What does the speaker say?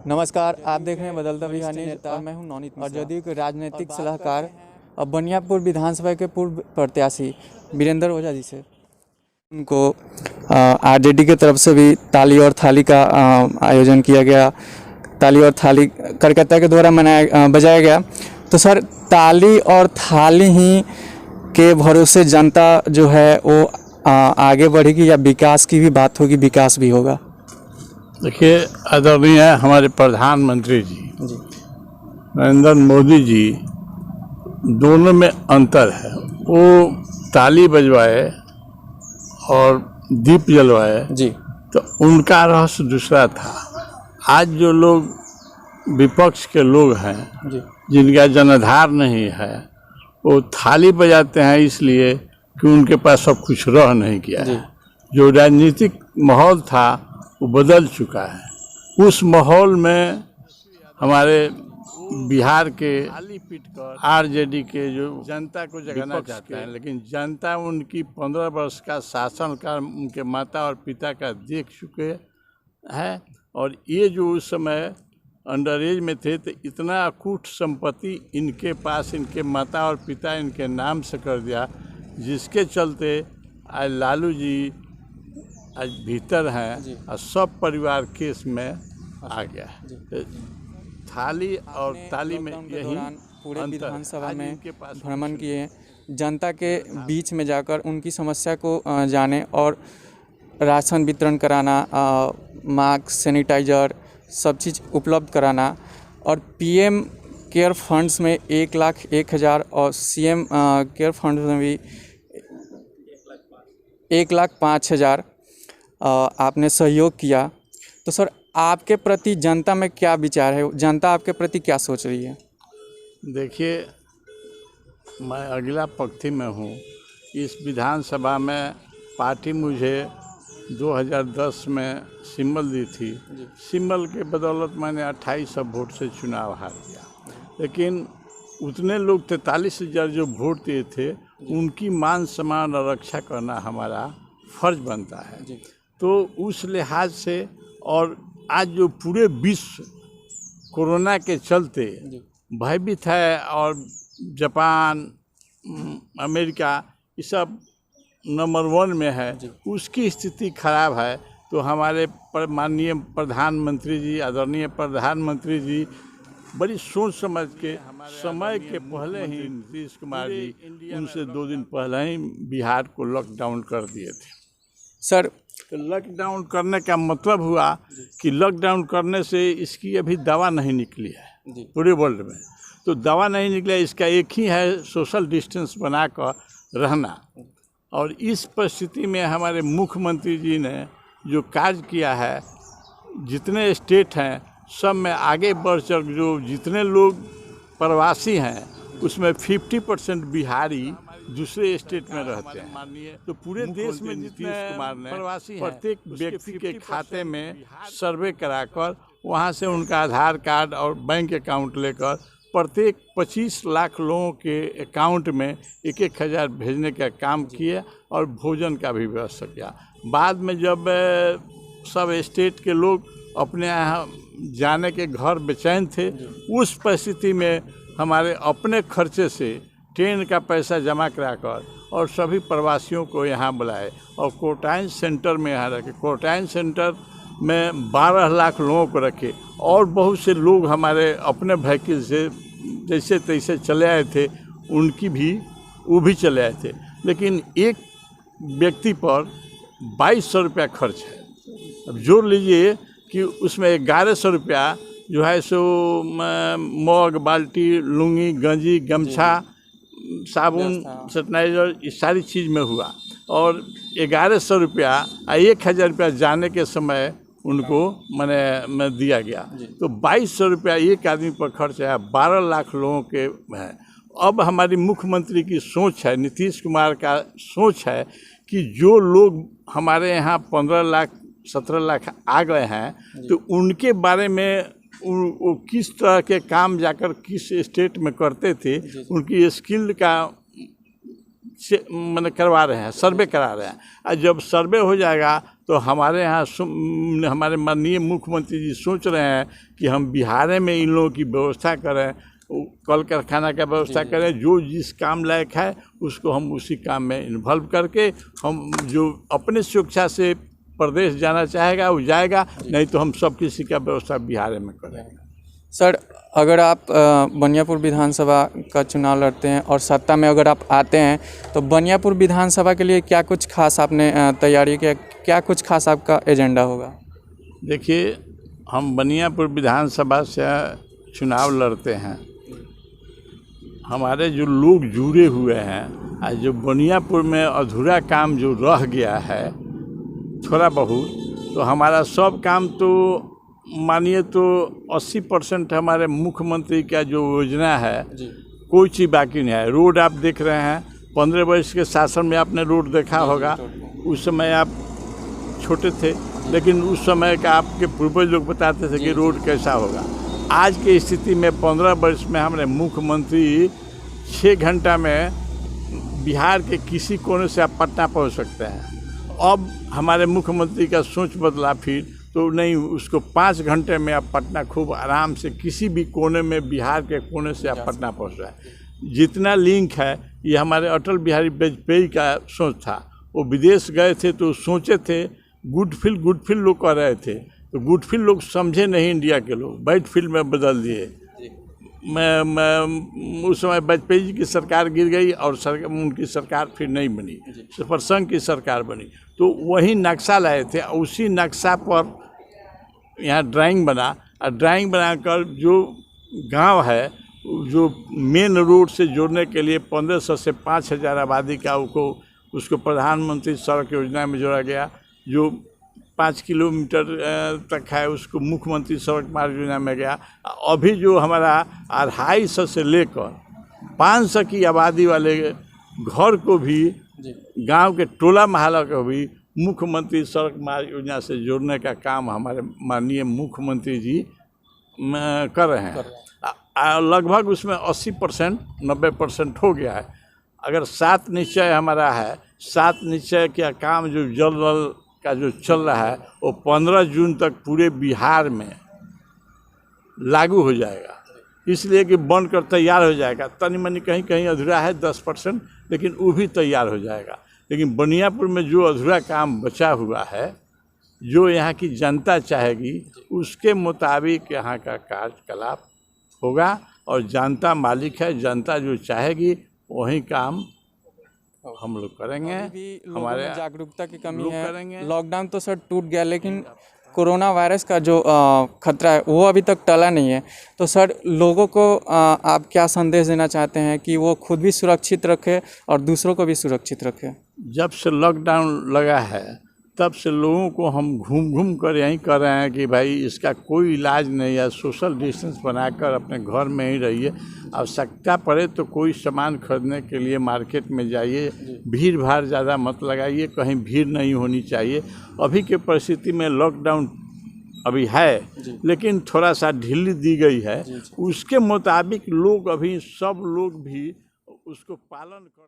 नमस्कार, आप देख रहे हैं बदलता बिहार न्यूज़ और मैं हूं नवनीत और जदयू के राजनीतिक सलाहकार और बनियापुर विधानसभा के पूर्व प्रत्याशी वीरेंद्र ओझा जी से उनको आरजेडी की तरफ से भी ताली और थाली का आयोजन किया गया। ताली और थाली कार्यकर्ता के द्वारा बजाया गया। तो सर, ताली और थाली ही के भरोसे जनता जो है वो आगे बढ़ेगी या विकास की भी बात होगी, विकास भी होगा? देखिए, आदरणीय हमारे प्रधानमंत्री जी नरेंद्र मोदी जी, दोनों में अंतर है। वो ताली बजवाए और दीप जलवाए जी, तो उनका रहस्य दूसरा था। आज जो लोग विपक्ष के लोग हैं जी, जिनका जनाधार नहीं है, वो थाली बजाते हैं इसलिए कि उनके पास सब कुछ रह नहीं गया है। जो राजनीतिक माहौल था वो बदल चुका है। उस माहौल में हमारे बिहार के आरजेडी के जो जनता को जगाना चाहते हैं, लेकिन जनता उनकी 15 वर्ष का शासनकाल उनके माता और पिता का देख चुके हैं। और ये जो उस समय अंडर एज में थे तो इतना अकूट संपत्ति इनके पास इनके माता और पिता इनके नाम से कर दिया, जिसके चलते आज लालू जी आज भीतर हैं और सब परिवार केस में आ गया है। थाली और ताली में यही पूरे विधानसभा में भ्रमण किए, जनता के बीच में जाकर उनकी समस्या को जाने और राशन वितरण कराना, मास्क, सैनिटाइजर सब चीज़ उपलब्ध कराना और पीएम केयर फंड्स में 1,01,000 और सीएम केयर फंड्स में भी 1,05,000 आपने सहयोग किया। तो सर, आपके प्रति जनता में क्या विचार है? जनता आपके प्रति क्या सोच रही है? देखिए, मैं अगला पक्ति में हूँ। इस विधानसभा में पार्टी मुझे 2010 में सिंबल दी थी। सिंबल के बदौलत मैंने 2800 वोट से चुनाव हार दिया, लेकिन उतने लोग 43,000 जो वोट दिए थे उनकी मान सम्मान और रक्षा करना हमारा फर्ज बनता है। तो उस लिहाज से, और आज जो पूरे विश्व कोरोना के चलते भयभीत है और जापान, अमेरिका ये सब नंबर 1 में है, उसकी स्थिति खराब है। तो हमारे माननीय प्रधानमंत्री जी, आदरणीय प्रधानमंत्री जी बड़ी सोच समझ के समय के पहले ही नीतीश कुमार जी उनसे 2 दिन पहले ही बिहार को लॉकडाउन कर दिए थे। सर, तो लॉकडाउन करने का मतलब हुआ कि लॉकडाउन करने से इसकी अभी दवा नहीं निकली है पूरे वर्ल्ड में। तो दवा नहीं निकला, इसका एक ही है सोशल डिस्टेंस बनाकर रहना। और इस परिस्थिति में हमारे मुख्यमंत्री जी ने जो कार्य किया है, जितने स्टेट हैं सब में आगे बढ़ चढ़, जो जितने लोग प्रवासी हैं उसमें 50% बिहारी दूसरे स्टेट में रहते हैं। तो पूरे देश में नीतीश कुमार ने प्रवासी प्रत्येक व्यक्ति के खाते में सर्वे कराकर वहां से उनका आधार कार्ड और बैंक अकाउंट लेकर प्रत्येक 25 लाख लोगों के अकाउंट में 1,000 भेजने का काम किया और भोजन का भी व्यवस्था किया। बाद में जब सब स्टेट के लोग अपने यहाँ जाने के घर बेचैन थे, उस परिस्थिति में हमारे अपने खर्चे से ट्रेन का पैसा जमा कराकर और सभी प्रवासियों को यहाँ बुलाए और क्वारंटाइन सेंटर में यहाँ रखे। क्वारंटाइन सेंटर में 12 लाख लोगों को रखे और बहुत से लोग हमारे अपने व्हीकल से जैसे तैसे चले आए थे, वो भी चले आए थे। लेकिन एक व्यक्ति पर 2200 रुपया खर्च है। अब जोड़ लीजिए कि उसमें 1100 रुपया जो है सो मग, बाल्टी, लुंगी, गंजी, गमछा, साबुन, सैनिटाइजर, इस सारी चीज़ में हुआ। और 1100 रुपया 1,000 रुपया जाने के समय उनको मैंने दिया गया। तो 2200 रुपया एक आदमी पर खर्च है, 12 लाख लोगों के हैं। अब हमारी मुख्यमंत्री की सोच है, नीतीश कुमार का सोच है कि जो लोग हमारे यहाँ 15 लाख 17 लाख आ गए हैं, तो उनके बारे में वो किस तरह के काम जाकर किस स्टेट में करते थे, उनकी स्किल का करवा रहे हैं, सर्वे करा रहे हैं। और जब सर्वे हो जाएगा तो हमारे यहाँ हमारे माननीय मुख्यमंत्री जी सोच रहे हैं कि हम बिहार में इन लोगों की व्यवस्था करें, कल कारखाना का व्यवस्था करें, जो जिस काम लायक है उसको हम उसी काम में इन्वॉल्व करके हम जो अपने सुरक्षा से प्रदेश जाना चाहेगा वो जाएगा, नहीं तो हम सब किसी का व्यवस्था बिहार में करेंगे। सर, अगर आप बनियापुर विधानसभा का चुनाव लड़ते हैं और सत्ता में अगर आप आते हैं तो बनियापुर विधानसभा के लिए क्या कुछ खास आपने तैयारी किया, क्या कुछ खास आपका एजेंडा होगा? देखिए, हम बनियापुर विधानसभा से चुनाव लड़ते हैं, हमारे जो लोग जुड़े हुए हैं, आज जो बनियापुर में अधूरा काम जो रह गया है थोड़ा बहुत, तो हमारा सब काम तो मानिए तो 80% हमारे मुख्यमंत्री का जो योजना है कोई चीज़ बाकी नहीं है। रोड आप देख रहे हैं, 15 वर्ष के शासन में आपने रोड देखा होगा, उस समय आप छोटे थे, लेकिन उस समय का आपके पूर्वज लोग बताते थे कि रोड कैसा होगा। आज की स्थिति में 15 वर्ष में हमारे मुख्यमंत्री 6 घंटा में बिहार के किसी कोने से आप पटना पहुंच सकते हैं। अब हमारे मुख्यमंत्री का सोच बदला, फिर तो नहीं, उसको 5 घंटे में आप पटना खूब आराम से किसी भी कोने में बिहार के कोने से आप पटना पहुंच रहे हैं। जितना लिंक है ये हमारे अटल बिहारी वाजपेयी का सोच था। वो विदेश गए थे तो सोचे थे गुड फील लोग कह रहे थे, तो गुड फील लोग समझे नहीं, इंडिया के लोग बैड फील में बदल दिए। मैं उस समय वाजपेयी जी की सरकार गिर गई और उनकी सरकार फिर नहीं बनी, प्रसंग की सरकार बनी, तो वही नक्शा लाए थे, उसी नक्शा पर यहाँ ड्राइंग बना, और ड्राइंग बनाकर जो गांव है जो मेन रोड से जोड़ने के लिए 1500 से 5000 आबादी का उसको प्रधानमंत्री सड़क योजना में जोड़ा गया। जो 5 किलोमीटर तक है उसको मुख्यमंत्री सड़क मार्ग योजना में गया। अभी जो हमारा 250 से लेकर 500 की आबादी वाले घर को भी, गांव के टोला मोहल्ला को भी मुख्यमंत्री सड़क मार्ग योजना से जोड़ने का काम हमारे माननीय मुख्यमंत्री जी कर रहे हैं। लगभग उसमें 80% 90% हो गया है। अगर 7 निश्चय हमारा है, 7 निश्चय का काम जो जल नल का जो चल रहा है वो 15 जून तक पूरे बिहार में लागू हो जाएगा, इसलिए कि बनकर तैयार हो जाएगा। तनी मनी कहीं कहीं अधूरा है 10%, लेकिन वो भी तैयार हो जाएगा। लेकिन बनियापुर में जो अधूरा काम बचा हुआ है, जो यहाँ की जनता चाहेगी उसके मुताबिक यहाँ का कार्यकलाप होगा, और जनता मालिक है, जनता जो चाहेगी वही काम हम लोग करेंगे। हमारे जागरूकता की कमी है। लॉकडाउन तो सर टूट गया, लेकिन कोरोना वायरस का जो खतरा है वो अभी तक टला नहीं है। तो सर, लोगों को आप क्या संदेश देना चाहते हैं कि वो खुद भी सुरक्षित रखें और दूसरों को भी सुरक्षित रखें? जब से लॉकडाउन लगा है तब से लोगों को हम घूम कर यही कर रहे हैं कि भाई इसका कोई इलाज नहीं है, सोशल डिस्टेंस बनाकर अपने घर में ही रहिए। आवश्यकता पड़े तो कोई सामान खरीदने के लिए मार्केट में जाइए, भीड़ भाड़ ज़्यादा मत लगाइए, कहीं भीड़ नहीं होनी चाहिए। अभी के परिस्थिति में लॉकडाउन अभी है, लेकिन थोड़ा सा ढीली दी गई है, उसके मुताबिक लोग अभी सब लोग भी उसको पालन कर